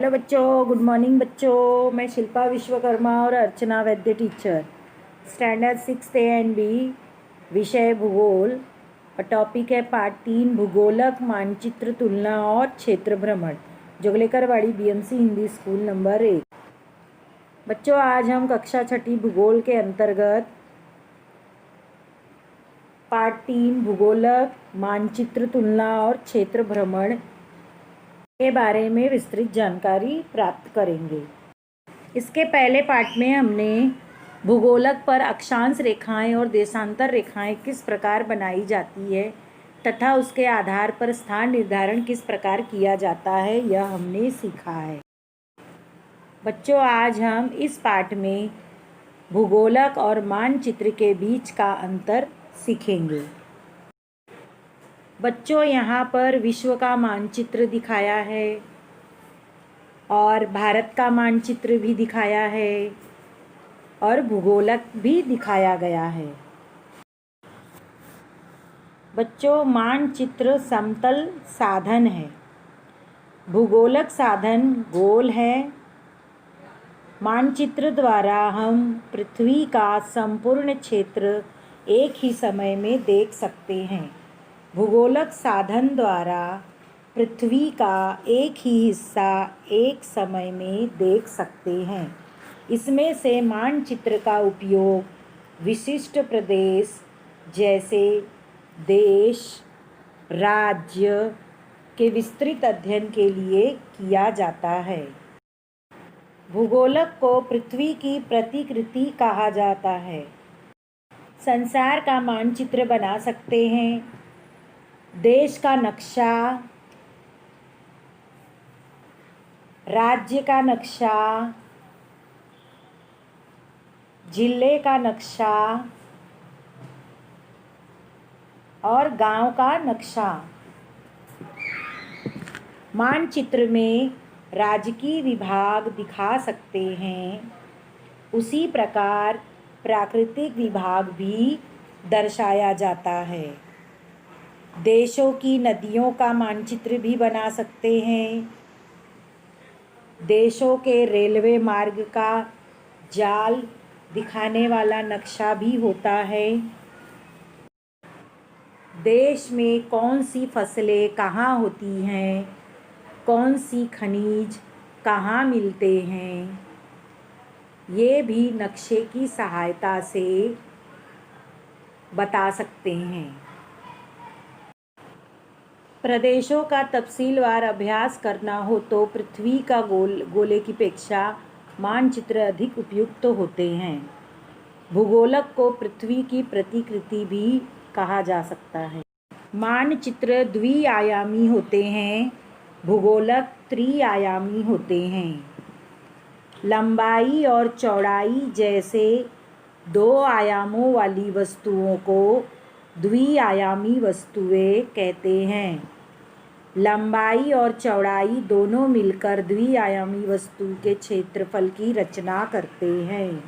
Hello बच्चों, good morning बच्चों। मैं शिल्पा विश्वकर्मा और Archana Vaidya teacher, standard 6 A and B, विषय भूगोल। और टॉपिक है पार्ट 3, भूगोलक मानचित्र तुलना और क्षेत्र भ्रमण, जोगलेकरवाड़ी बीएमसी हिंदी स्कूल नंबर 1। बच्चों, आज हम कक्षा 6 भूगोल के अंतर्गत पार्ट 3 भूगोलक मानचित्र तुलना और क्षेत्र भ्रमण के बारे में विस्तृत जानकारी प्राप्त करेंगे। इसके पहले पार्ट में हमने भूगोलक पर अक्षांश रेखाएं और देशांतर रेखाएं किस प्रकार बनाई जाती है तथा उसके आधार पर स्थान निर्धारण किस प्रकार किया जाता है, यह हमने सीखा है। बच्चों, आज हम इस पाठ में भूगोलक और मानचित्र के बीच का अंतर सीखेंगे। बच्चों, यहाँ पर विश्व का मानचित्र दिखाया है और भारत का मानचित्र भी दिखाया है और भूगोलक भी दिखाया गया है। बच्चों, मानचित्र समतल साधन है, भूगोलक साधन गोल है। मानचित्र द्वारा हम पृथ्वी का संपूर्ण क्षेत्र एक ही समय में देख सकते हैं। भूगोलक साधन द्वारा पृथ्वी का एक ही हिस्सा एक समय में देख सकते हैं। इसमें से मानचित्र का उपयोग विशिष्ट प्रदेश जैसे देश, राज्य के विस्तृत अध्ययन के लिए किया जाता है। भूगोलक को पृथ्वी की प्रतिकृति कहा जाता है। संसार का मानचित्र बना सकते हैं, देश का नक्शा, राज्य का नक्शा, जिले का नक्शा और गांव का नक्शा। मानचित्र में राजकीय विभाग दिखा सकते हैं, उसी प्रकार प्राकृतिक विभाग भी दर्शाया जाता है। देशों की नदियों का मानचित्र भी बना सकते हैं। देशों के रेलवे मार्ग का जाल दिखाने वाला नक्शा भी होता है। देश में कौन सी फसलें कहाँ होती हैं, कौन सी खनिज कहाँ मिलते हैं, ये भी नक्शे की सहायता से बता सकते हैं। प्रदेशों का तफसीलवार अभ्यास करना हो तो पृथ्वी का गोले की अपेक्षा मानचित्र अधिक उपयुक्त होते हैं। भूगोलक को पृथ्वी की प्रतिकृति भी कहा जा सकता है। मानचित्र द्विआयामी होते हैं, भूगोलक त्रिआयामी होते हैं। लंबाई और चौड़ाई जैसे 2 आयामों वाली वस्तुओं को द्विआयामी वस्तुएं कहते हैं। लंबाई और चौड़ाई दोनों मिलकर द्विआयामी वस्तु के क्षेत्रफल की रचना करते हैं।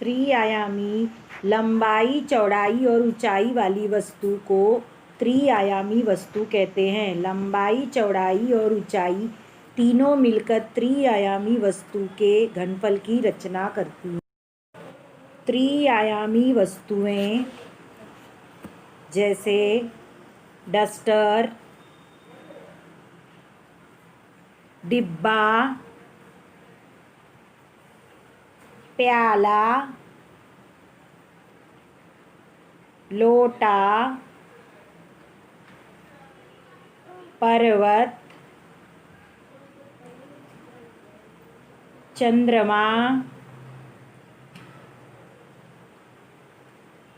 त्रिआयामी लंबाई, चौड़ाई और ऊंचाई वाली वस्तु को त्रिआयामी वस्तु कहते हैं। लंबाई, चौड़ाई और ऊंचाई तीनों मिलकर त्रिआयामी वस्तु के घनफल की रचना करती हैं। त्रिआयामी वस्तुएं जैसे डस्टर, डिब्बा, प्याला, लोटा, पर्वत, चंद्रमा,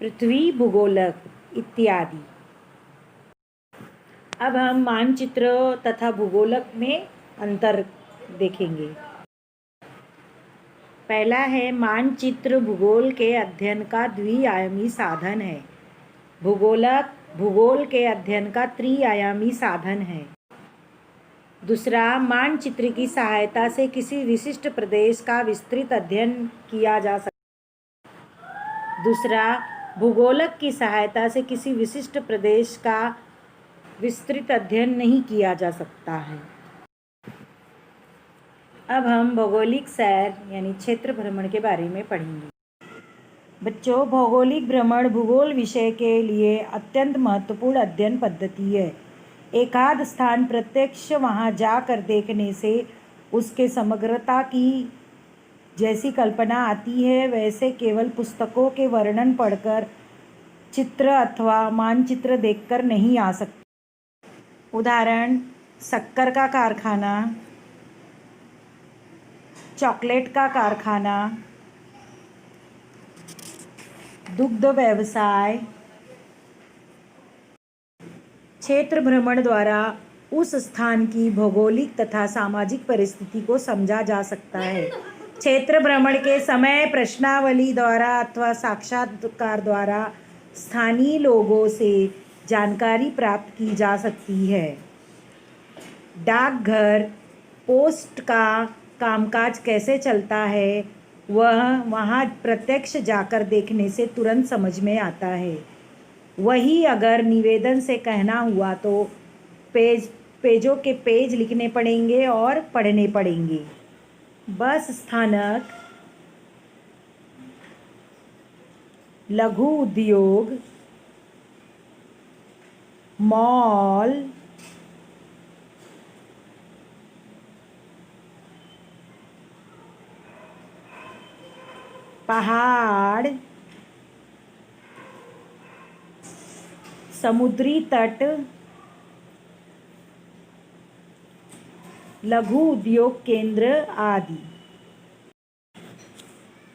पृथ्वी, भूगोलक इत्यादि। अब हम मानचित्र तथा भूगोलक में अंतर देखेंगे। पहला है, मानचित्र भूगोल के अध्ययन का द्विआयामी साधन है। भूगोलक भूगोल के अध्ययन का त्रिआयामी साधन है। दूसरा, मानचित्र की सहायता से किसी विशिष्ट प्रदेश का विस्तृत अध्ययन किया जा सकता है। दूसरा, भूगोलक की सहायता से किसी विशिष्ट प्रदेश का विस्तृत अध्ययन नहीं किया जा सकता है। अब हम भौगोलिक सैर यानी क्षेत्र भ्रमण के बारे में पढ़ेंगे। बच्चों, भौगोलिक भ्रमण भूगोल विषय के लिए अत्यंत महत्वपूर्ण अध्ययन पद्धति है। एकाध स्थान प्रत्यक्ष वहाँ जाकर देखने से उसके समग्रता की जैसी कल्पना आती है, वैसे केवल पुस्तकों के वर्णन पढ़कर, चित्र अथवा मानचित्र देखकर नहीं आ सकती। उदाहरण: शक्कर का कारखाना, चॉकलेट का कारखाना, दुग्ध व्यवसाय। क्षेत्र भ्रमण द्वारा उस स्थान की भौगोलिक तथा सामाजिक परिस्थिति को समझा जा सकता है। क्षेत्र भ्रमण के समय प्रश्नावली द्वारा अथवा साक्षात्कार द्वारा स्थानीय लोगों से जानकारी प्राप्त की जा सकती है। डाकघर पोस्ट का कामकाज कैसे चलता है, वह वहाँ प्रत्यक्ष जाकर देखने से तुरंत समझ में आता है। वही अगर निवेदन से कहना हुआ तो पेजों के पेज लिखने पड़ेंगे और पढ़ने पड़ेंगे। बस स्थानक, लघु उद्योग, मॉल, पहाड़, समुद्री तट, लघु उद्योग केंद्र आदि।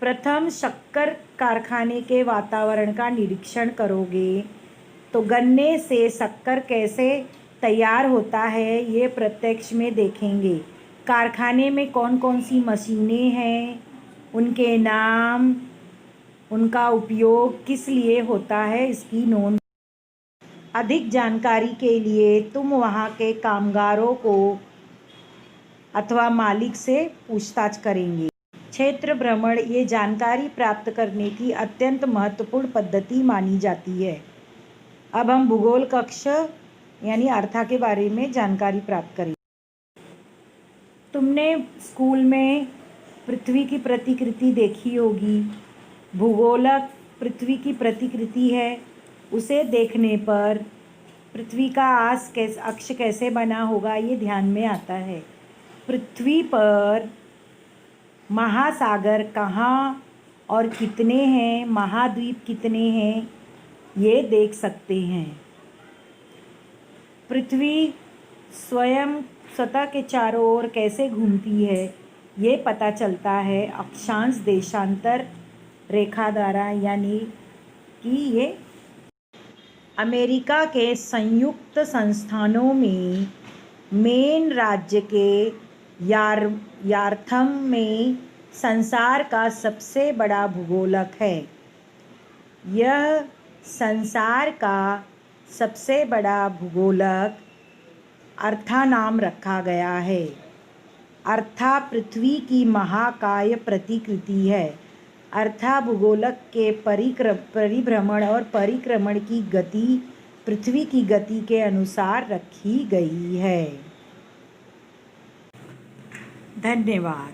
प्रथम शक्कर कारखाने के वातावरण का निरीक्षण करोगे तो गन्ने से शक्कर कैसे तैयार होता है ये प्रत्यक्ष में देखेंगे। कारखाने में कौन कौन सी मशीनें हैं, उनके नाम, उनका उपयोग किस लिए होता है, इसकी नोंद। अधिक जानकारी के लिए तुम वहाँ के कामगारों को अथवा मालिक से पूछताछ करेंगे। क्षेत्र भ्रमण ये जानकारी प्राप्त करने की अत्यंत महत्वपूर्ण पद्धति मानी जाती है। अब हम भूगोल कक्ष यानी अर्था के बारे में जानकारी प्राप्त करेंगे। तुमने स्कूल में पृथ्वी की प्रतिकृति देखी होगी। भूगोलक पृथ्वी की प्रतिकृति है, उसे देखने पर पृथ्वी का अक्ष कैसे बना होगा ये ध्यान में आता है। पृथ्वी पर महासागर कहाँ और कितने हैं, महाद्वीप कितने हैं, ये देख सकते हैं। पृथ्वी स्वतः के चारों ओर कैसे घूमती है ये पता चलता है अक्षांश देशांतर रेखा द्वारा, यानी कि ये अमेरिका के संयुक्त संस्थानों में मेन राज्य के यार्थम में संसार का सबसे बड़ा भूगोलक है। यह संसार का सबसे बड़ा भूगोलक अर्था नाम रखा गया है। अर्था पृथ्वी की महाकाय प्रतिकृति है। अर्था भूगोलक के परिभ्रमण और परिक्रमण की गति पृथ्वी की गति के अनुसार रखी गई है। धन्यवाद।